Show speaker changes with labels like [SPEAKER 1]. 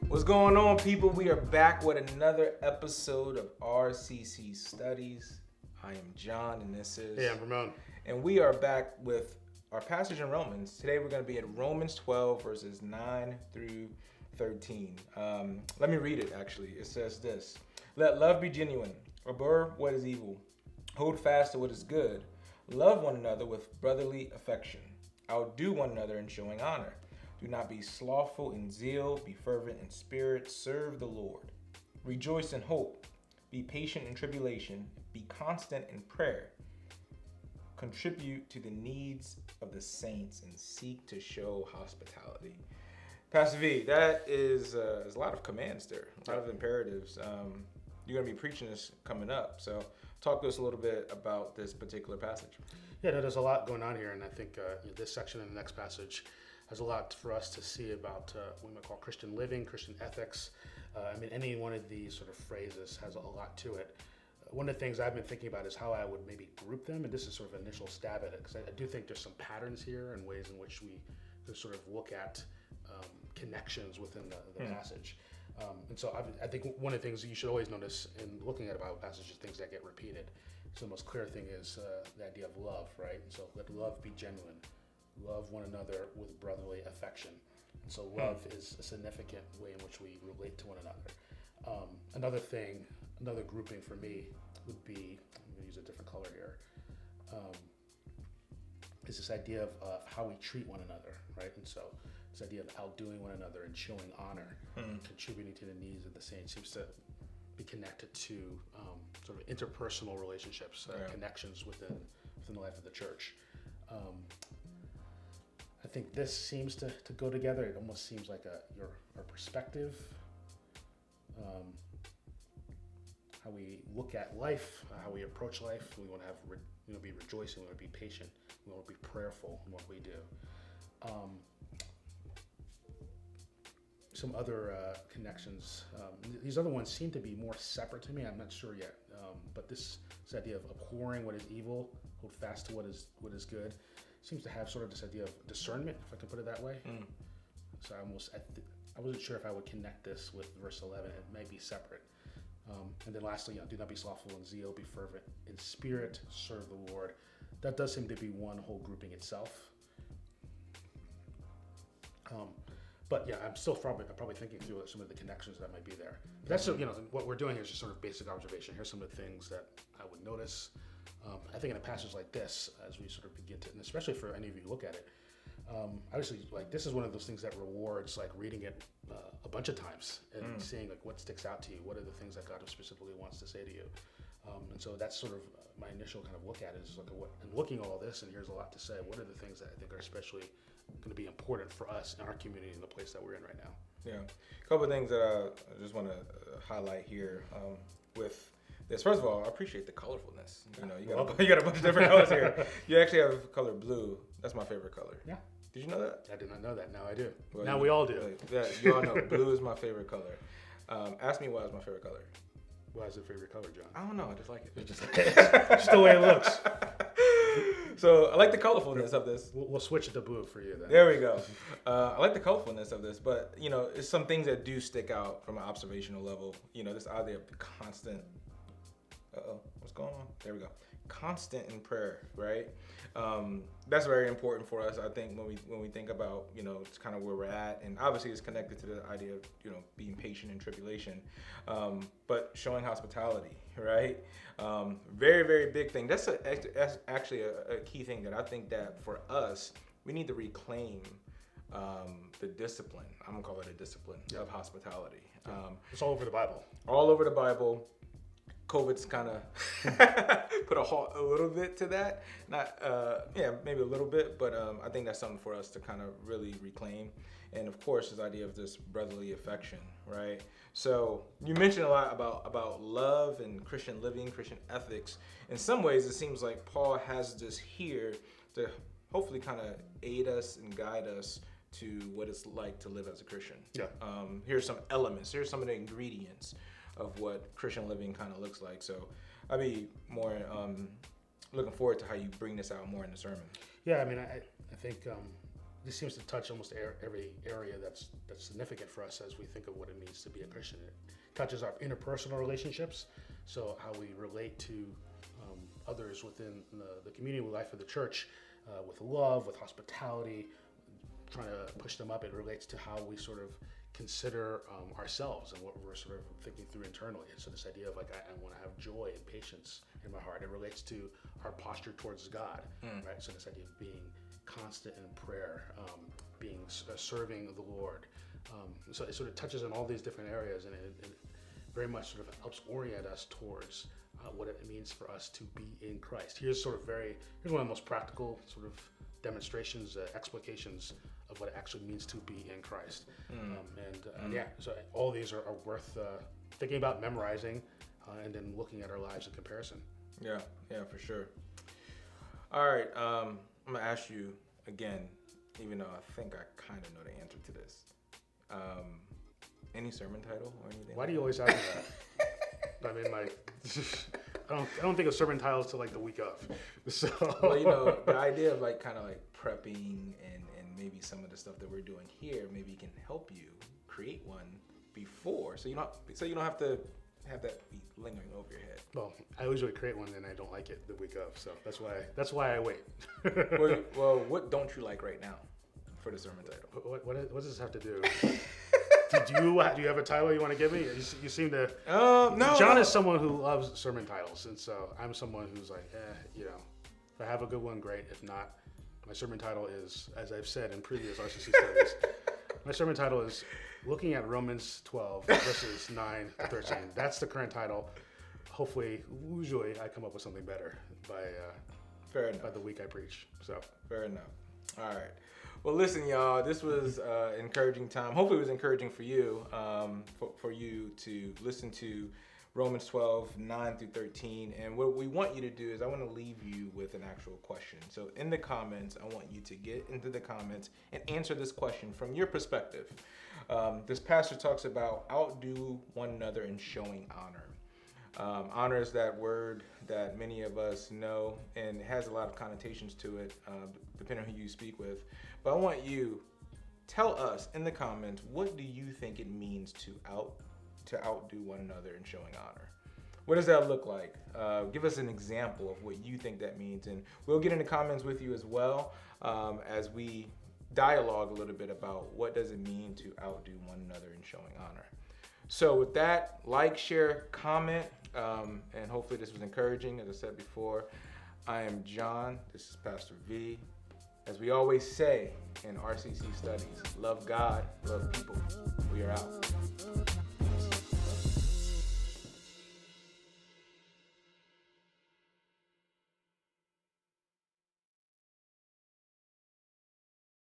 [SPEAKER 1] What's going on, people? We are back with another episode of RCC Studies. I am John, and this is...
[SPEAKER 2] Hey, I'm Vermon.
[SPEAKER 1] And we are back with our passage in Romans. Today we're going to be in Romans 12, verses 9 through 13. Let me read it, actually. It says this. Let love be genuine. Abhor what is evil. Hold fast to what is good. Love one another with brotherly affection. Outdo one another in showing honor. Do not be slothful in zeal, be fervent in spirit, serve the Lord. Rejoice in hope, be patient in tribulation, be constant in prayer. Contribute to the needs of the saints and seek to show hospitality. Pastor V, that is there's a lot of commands there, a lot of imperatives. You're going to be preaching this coming up, so talk to us a little bit about this particular passage.
[SPEAKER 2] Yeah, there's a lot going on here, and I think this section and the next passage has a lot for us to see about what we might call Christian living, Christian ethics. Any one of these sort of phrases has a lot to it. One of the things I've been thinking about is how I would maybe group them, and this is sort of an initial stab at it, because I do think there's some patterns here and ways in which we can sort of look at connections within the passage. And so I think one of the things you should always notice in looking at a Bible passage is things that get repeated. So the most clear thing is the idea of love, right? And so let love be genuine. Love one another with brotherly affection. And so love is a significant way in which we relate to one another. Another grouping for me would be, I'm going to use a different color here, is this idea of how we treat one another, right? And so this idea of outdoing one another and showing honor, contributing to the needs of the saints seems to be connected to sort of interpersonal relationships, connections within the life of the church. I think this seems to go together. It almost seems like our perspective, how we look at life, how we approach life. We want to be rejoicing. We want to be patient. We want to be prayerful in what we do. Some other connections. These other ones seem to be more separate to me. I'm not sure yet. But this idea of abhorring what is evil, hold fast to what is good, seems to have sort of this idea of discernment, if I can put it that way. So I wasn't sure if I would connect this with verse 11. It may be separate. And then lastly, do not be slothful in zeal, be fervent in spirit, serve the Lord. That does seem to be one whole grouping itself. But yeah, I'm still probably thinking through some of the connections that might be there. But that's what we're doing here is just sort of basic observation. Here's some of the things that I would notice. I think in a passage like this, as we sort of begin to, and especially for any of you who look at it, obviously, like this is one of those things that rewards like reading it a bunch of times and seeing like what sticks out to you. What are the things that God specifically wants to say to you? And so that's sort of my initial kind of look at it is like and looking at all this, and here's a lot to say. What are the things that I think are especially going to be important for us in our community in the place that we're in right now?
[SPEAKER 1] Yeah, a couple of things that I just want to highlight here with this. First of all, I appreciate the colorfulness. You got a bunch of different colors here. You actually have color blue. That's my favorite color.
[SPEAKER 2] Yeah.
[SPEAKER 1] Did you know that?
[SPEAKER 2] I did not know that. Now I do.
[SPEAKER 1] Well,
[SPEAKER 2] now we all do.
[SPEAKER 1] Yeah, you all know. Blue is my favorite color. Ask me why it's my favorite color.
[SPEAKER 2] Why is it favorite color, John?
[SPEAKER 1] I don't know. I just like it.
[SPEAKER 2] It's just the way it looks.
[SPEAKER 1] So I like the colorfulness of this.
[SPEAKER 2] We'll switch it to blue for you then.
[SPEAKER 1] There we go. I like the colorfulness of this, but it's some things that do stick out from an observational level. This idea of the constant. What's going on? There we go. Constant in prayer, right? That's very important for us. I think when we think about it's kind of where we're at, and obviously it's connected to the idea of being patient in tribulation, but showing hospitality, right? Very, very big thing. That's actually a key thing that I think that for us we need to reclaim the discipline. I'm gonna call it a discipline of hospitality.
[SPEAKER 2] It's all over the Bible.
[SPEAKER 1] All over the Bible. COVID's kind of put a halt a little bit to that. Not, maybe a little bit, but I think that's something for us to kind of really reclaim. And of course, this idea of this brotherly affection, right? So you mentioned a lot about love and Christian living, Christian ethics. In some ways, it seems like Paul has this here to hopefully kind of aid us and guide us to what it's like to live as a Christian.
[SPEAKER 2] Yeah.
[SPEAKER 1] Here's some elements. Here's some of the ingredients of what Christian living kind of looks like. So I'd be more looking forward to how you bring this out more in the sermon.
[SPEAKER 2] Yeah, I mean, I think this seems to touch almost every area that's significant for us as we think of what it means to be a Christian. It touches our interpersonal relationships, so how we relate to others within the community life of the church, with love, with hospitality, trying to push them up. It relates to how we sort of consider ourselves and what we're sort of thinking through internally. So this idea of like, I want to have joy and patience in my heart. It relates to our posture towards God, right? So this idea of being constant in prayer, being serving the Lord. So it sort of touches on all these different areas, and it very much sort of helps orient us towards what it means for us to be in Christ. Here's one of the most practical sort of demonstrations, explications of what it actually means to be in Christ. So all these are worth thinking about, memorizing, and then looking at our lives in comparison.
[SPEAKER 1] Yeah, for sure. All right, I'm gonna ask you again, even though I think I kind of know the answer to this. Any sermon title or anything?
[SPEAKER 2] Why do you always ask me that? I mean, like, I don't think of sermon titles till like the week of. So.
[SPEAKER 1] Well, the idea of like kind of like prepping and maybe some of the stuff that we're doing here maybe can help you create one before, so you don't have to have that be lingering over your head.
[SPEAKER 2] Well, I usually create one and I don't like it the week of, so that's why I wait.
[SPEAKER 1] well, what don't you like right now for the sermon title?
[SPEAKER 2] What does this have to do? Do you have a title you want to give me? You seem to.
[SPEAKER 1] No.
[SPEAKER 2] John is someone who loves sermon titles, and so I'm someone who's like, if I have a good one, great. If not, my sermon title is, as I've said in previous RCC studies, my sermon title is looking at Romans 12 verses 9 to 13. That's the current title. Hopefully, usually I come up with something better by the week I preach. So
[SPEAKER 1] fair enough. All right. Well, listen, y'all, this was an encouraging time. Hopefully it was encouraging for you, for you to listen to Romans 12, 9 through 13. And what we want you to do is I want to leave you with an actual question. So in the comments, I want you to get into the comments and answer this question from your perspective. This pastor talks about outdo one another in showing honor. Honor is that word that many of us know, and it has a lot of connotations to it, depending on who you speak with. But I want you, tell us in the comments, what do you think it means to outdo one another in showing honor? What does that look like? Give us an example of what you think that means, and we'll get in the comments with you as well, as we dialogue a little bit about what does it mean to outdo one another in showing honor. So with that, like, share, comment, and hopefully this was encouraging. As I said before, I am John. This is Pastor V. As we always say in RCC Studies, love God, love people. We are out.